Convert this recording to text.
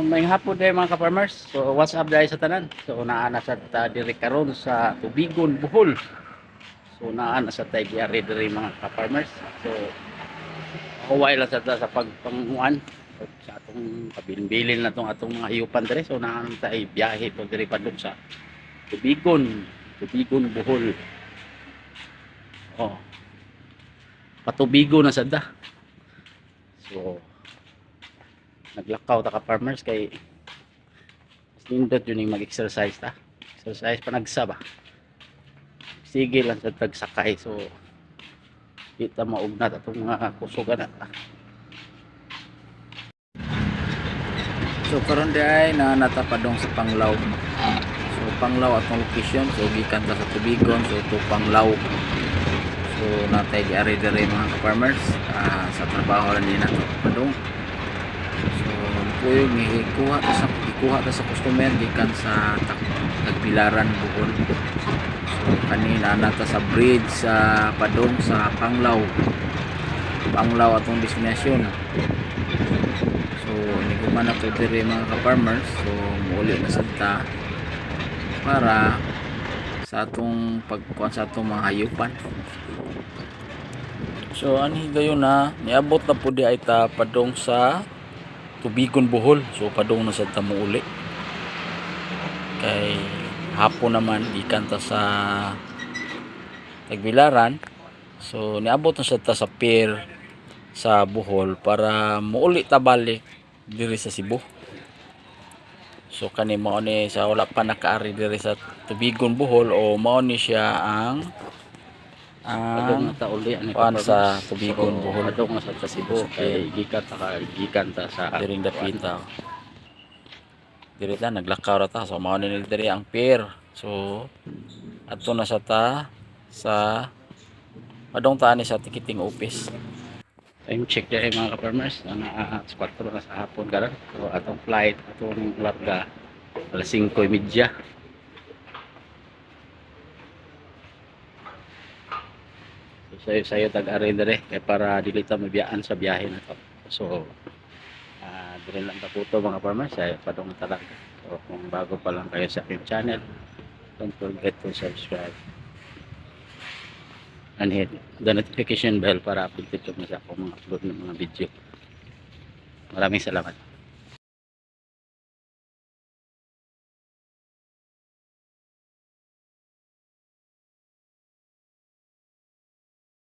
May hapon day mga ka-farmers. So what's up dahil sa tanan? So naa sa diri karon sa Tubigon, Bohol. So naa sa tay diari diri mga ka-farmers. So huway lang sa pagpanguan sa atong kabilin-bilin na atong mga hiyupan diri. So naa tay biyahe po diri padung sa Tubigon, Bohol. Oh, patubigo na sada. So naglakaw ta ka-farmers kay nindot yun yung mag-exercise ta. Exercise panagsa ba. Sige lang sa tagsakay. So kita maugnat atong mga kusugan na. So karon di ay na natapadong sa Panglao. So Panglao atong location. So gikan ta sa Tubigon. So to Panglao. So natay di ari diri mga ka-farmers sa trabaho lang din nato padong. So kuyo ikuha ta sa customer gikan sa Tagbilaran, Bohol. So kanina nata sa bridge sa padong sa Panglao atong destinasyon. So hindi ko man ako diri mga ka-farmers. So muuli na sadta para sa atong pagkuhan sa atong mga hayupan. So ani gayon na niabot na po di ay ta padong sa Tubigon, Bohol. So padong na sadta muuli kay hapon naman gikan ta sa Tagbilaran. So niabot na sadta sa pier sa Bohol para muuli ta balik diri sa Cebu. So kani mao ni sa wala pa nakaari diri sa Tubigon, Bohol o mao ni siya ang kuan sa Tubigon, Bohol Padong sa Cebu kay gikan ta sa diring dapita. Diri ta naglakaw ra ta. So mao ni diri ang pier. So adto na sa ta sa padong ta ni sa ticketing office. time check dahil mga ka-farmers na 4 na sa hapon karon. So atong flight atong larga alas 5:30. So sayo tag-ari dire kay para dili ta mabiyaan sa biyahe na to. So dire lang ta puto mga farmers ay padong talaga. So kung bago pa lang kayo sa aking channel, don't forget to subscribe and hit the notification bell para updated kayo sa akong mga upload ng mga video. Maraming salamat.